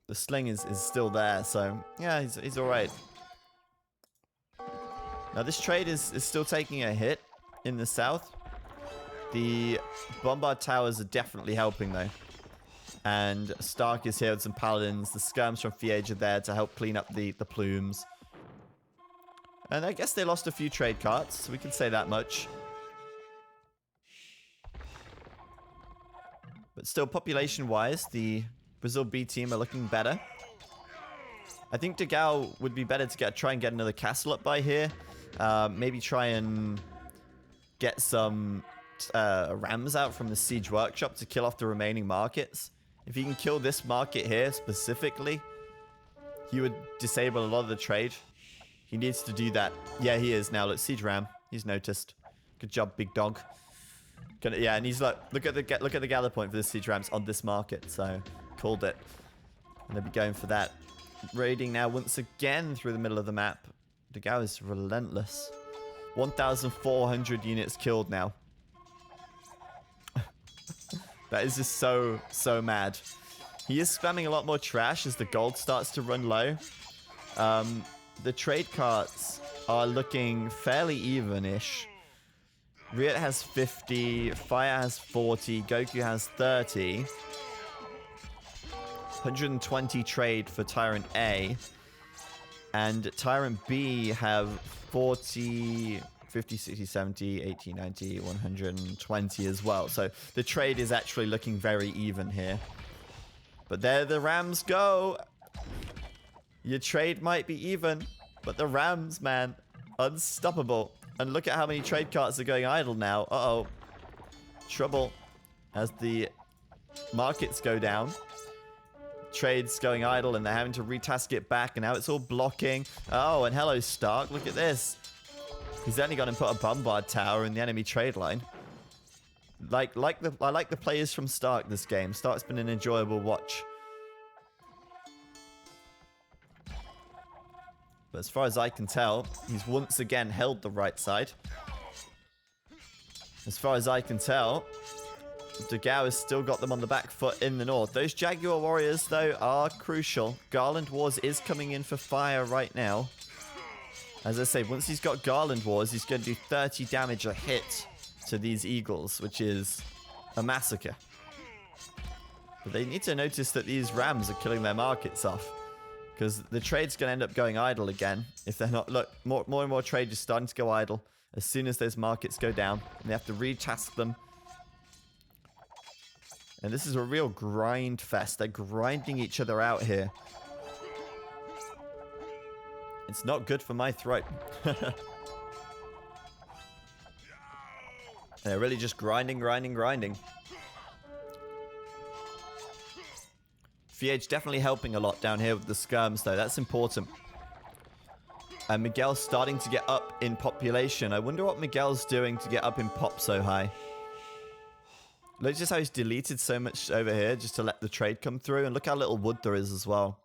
The sling is still there, so yeah, he's alright. Now this trade is still taking a hit in the south. The bombard towers are definitely helping though. And Stark is here with some paladins. The skirms from Fiege are there to help clean up the plumes. And I guess they lost a few trade carts, so we can say that much. But still, population-wise, the Brazil B team are looking better. I think Dogao would be better to try and get another castle up by here. Maybe try and get some rams out from the siege workshop to kill off the remaining markets. If he can kill this market here specifically, he would disable a lot of the trade. He needs to do that. Yeah, he is now. Look, siege ram. He's noticed. Good job, big dog. Yeah, and he's like, look at the gather point for the siege rams on this market. So called it. And they'll be going for that. Raiding now once again through the middle of the map. Dogao is relentless. 1,400 units killed now. That is just so mad. He is spamming a lot more trash as the gold starts to run low. The trade carts are looking fairly even-ish. Riot has 50, Fire has 40, Goku has 30. 120 trade for Tyrant A. And Tyrant B have 40, 50, 60, 70, 80, 90, 120 as well. So the trade is actually looking very even here. But there the Rams go. Your trade might be even, but the Rams, man, unstoppable. And look at how many trade carts are going idle now. Uh-oh. Trouble as the markets go down. Trades going idle and they're having to retask it back, and now it's all blocking. Oh, and hello, Stark. Look at this. He's only gone and put a bombard tower in the enemy trade line. I like the players from Stark this game. Stark's been an enjoyable watch. But as far as I can tell, he's once again held the right side. As far as I can tell, Dogao has still got them on the back foot in the north. Those Jaguar warriors, though, are crucial. Garland Wars is coming in for fire right now. As I say, once he's got Garland Wars, he's going to do 30 damage a hit to these Eagles, which is a massacre. But they need to notice that these Rams are killing their markets off, because the trade's going to end up going idle again if they're not... Look, more and more trade is starting to go idle as soon as those markets go down, and they have to retask them. And this is a real grind fest. They're grinding each other out here. It's not good for my throat. They're really just grinding. VH definitely helping a lot down here with the skirms, though. That's important. And Miguel's starting to get up in population. I wonder what Miguel's doing to get up in pop so high. Look just how he's deleted so much over here just to let the trade come through. And look how little wood there is as well.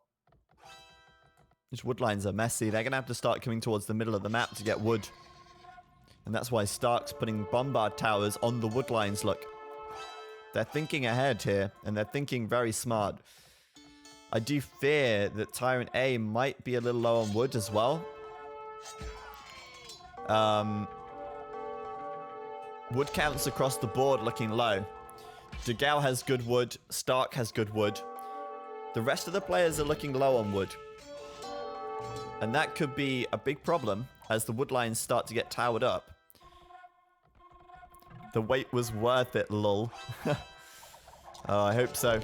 These wood lines are messy. They're going to have to start coming towards the middle of the map to get wood. And that's why Stark's putting bombard towers on the wood lines, look. They're thinking ahead here, and they're thinking very smart. I do fear that Tyrant A might be a little low on wood as well. Wood counts across the board looking low. Dogao has good wood. Stark has good wood. The rest of the players are looking low on wood. And that could be a big problem as the wood lines start to get towered up. The wait was worth it, lol. Oh, I hope so.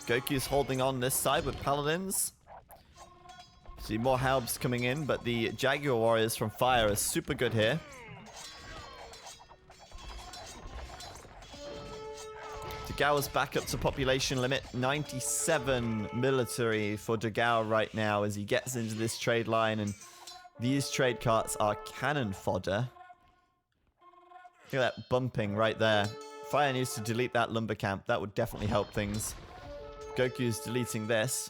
Goku's holding on this side with Paladins. See more Halbs coming in, but the Jaguar Warriors from Fire are super good here. Dogao's back up to population limit. 97 military for Dogao right now as he gets into this trade line, and these trade carts are cannon fodder. Look at that bumping right there. Fire needs to delete that lumber camp. That would definitely help things. Goku's deleting this.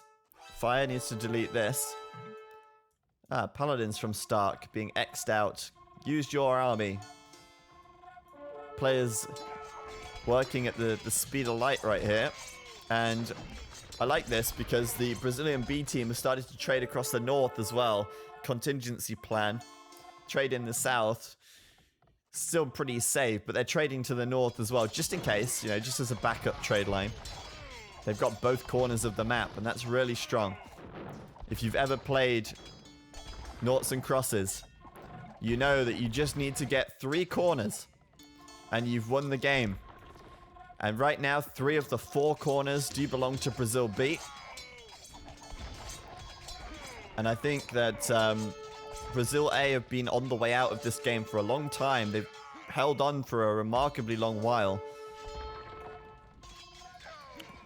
Fire needs to delete this. Ah, Paladins from Stark being X'd out. Use your army. Players working at the speed of light right here. And I like this because the Brazilian B team has started to trade across the north as well. Contingency plan. Trade in the south. Still pretty safe, but they're trading to the north as well, just in case, you know, just as a backup trade line. They've got both corners of the map, and that's really strong. If you've ever played Noughts and Crosses, you know that you just need to get 3 corners, and you've won the game. And right now, 3 of the 4 corners do belong to Brazil B. And I think that Brazil A have been on the way out of this game for a long time. They've held on for a remarkably long while.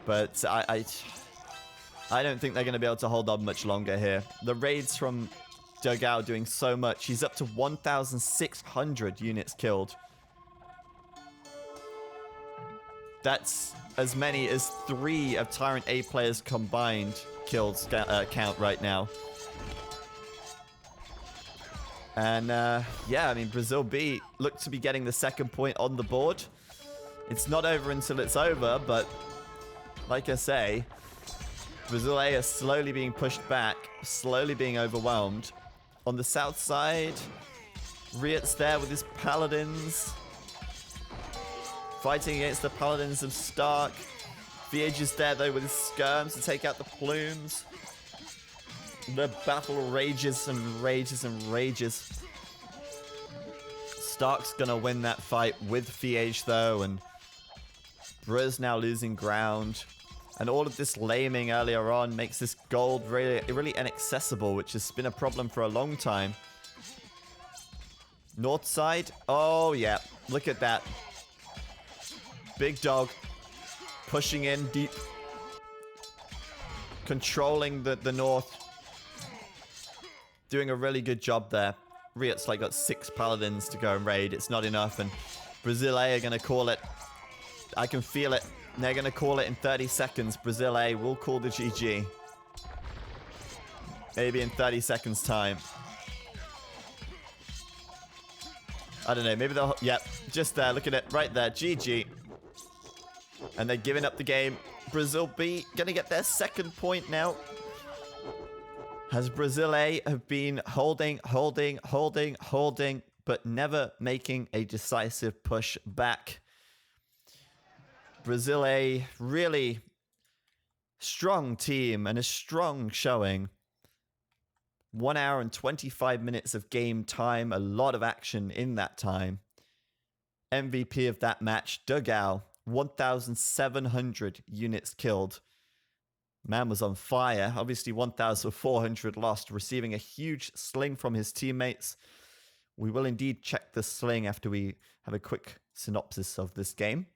But I don't think they're going to be able to hold on much longer here. The raids from Dogao doing so much. He's up to 1,600 units killed. That's as many as 3 of Tyrant A players combined kills count right now. And yeah, I mean, Brazil B look to be getting the second point on the board. It's not over until it's over, but like I say, Brazil A is slowly being pushed back, slowly being overwhelmed. On the south side, Riot's there with his Paladins, fighting against the Paladins of Stark. VH is there though with his skirms to take out the plumes. The battle rages and rages and rages. Stark's gonna win that fight with VH though, and Briz now losing ground. And all of this laming earlier on makes this gold really inaccessible, which has been a problem for a long time. North side. Oh, yeah. Look at that. Big dog. Pushing in deep. Controlling the north. Doing a really good job there. Riot's like got 6 paladins to go and raid. It's not enough. And Brazil A are going to call it. I can feel it. They're going to call it in 30 seconds. Brazil A will call the GG. Maybe in 30 seconds time. I don't know. Maybe they'll... Yep. Just there. Look at it. Right there. GG. And they're giving up the game. Brazil B going to get their 2nd point now. As Brazil A have been holding, but never making a decisive push back. Brazil A, really strong team and a strong showing. 1 hour and 25 minutes of game time. A lot of action in that time. MVP of that match, Dugao. 1,700 units killed. Man was on fire. Obviously 1,400 lost, receiving a huge sling from his teammates. We will indeed check the sling after we have a quick synopsis of this game.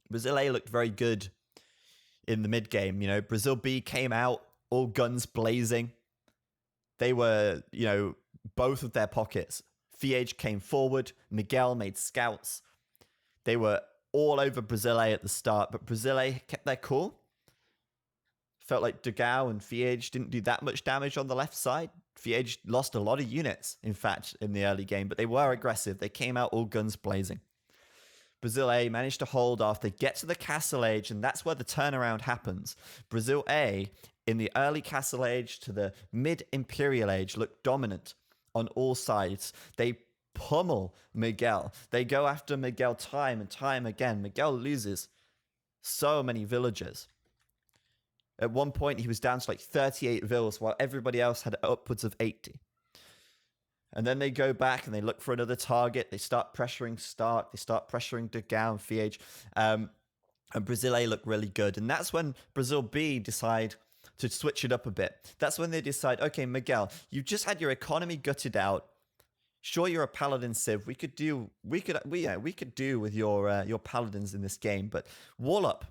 Brazil A looked very good in the mid game. You know, Brazil B came out, all guns blazing. They were, you know, both of their pockets. Fiege came forward. Miguel made scouts. They were all over Brazil A at the start, but Brazil A kept their cool. Felt like Dugao and Fiege didn't do that much damage on the left side. Fiege lost a lot of units, in fact, in the early game, but they were aggressive. They came out all guns blazing. Brazil A managed to hold off. They get to the Castle Age, and that's where the turnaround happens. Brazil A, in the early Castle Age to the mid-Imperial Age, looked dominant on all sides. They pummel Miguel. They go after Miguel time and time again. Miguel loses so many villagers. At one point, he was down to like 38 villas, while everybody else had upwards of 80. And then they go back and they look for another target. They start pressuring Stark. They start pressuring Dugao and Fiege. And Brazil A look really good. And that's when Brazil B decide to switch it up a bit. That's when they decide, okay, Miguel, you've just had your economy gutted out. Sure, you're a paladin civ. We could do with your paladins in this game, but wall up.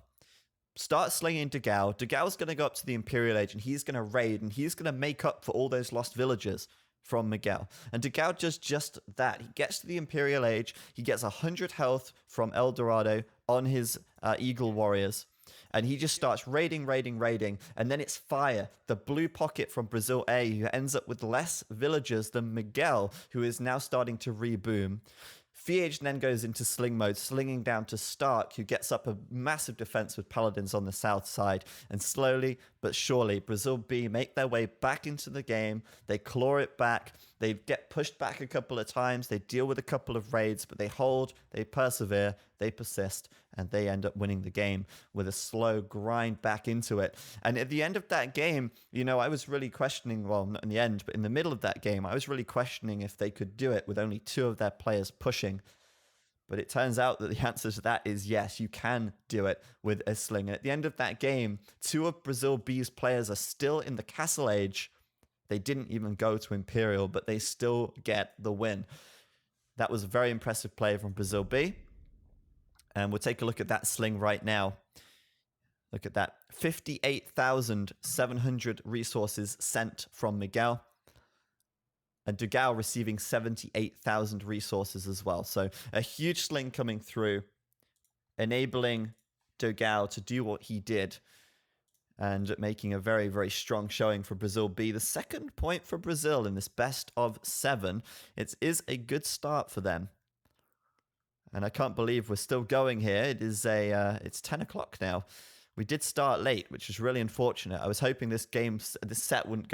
Start slinging Dugao. Dugao's going to go up to the Imperial Age and he's going to raid and he's going to make up for all those lost villagers from Miguel. And Dugao does just that. He gets to the Imperial Age. He gets 100 health from El Dorado on his Eagle Warriors. And he just starts raiding. And then it's fire. The blue pocket from Brazil A, who ends up with less villagers than Miguel, who is now starting to reboom. Fiege then goes into sling mode, slinging down to Stark, who gets up a massive defense with paladins on the south side. And slowly but surely, Brazil B make their way back into the game. They claw it back. They get pushed back a couple of times. They deal with a couple of raids, but they hold, they persevere, they persist, and they end up winning the game with a slow grind back into it. And at the end of that game, you know, I was really questioning, well, not in the end, but in the middle of that game, I was really questioning if they could do it with only 2 of their players pushing. But it turns out that the answer to that is yes, you can do it with a sling. And at the end of that game, 2 of Brazil B's players are still in the Castle Age. They didn't even go to Imperial, but they still get the win. That was a very impressive play from Brazil B. And we'll take a look at that sling right now. Look at that. 58,700 resources sent from Miguel. And Dugao receiving 78,000 resources as well. So a huge sling coming through, enabling Dugao to do what he did and making a very, very strong showing for Brazil B. The 2nd point for Brazil in this best of 7. It is a good start for them. And I can't believe we're still going here. It is it's 10 o'clock now. We did start late, which is really unfortunate. I was hoping this set wouldn't go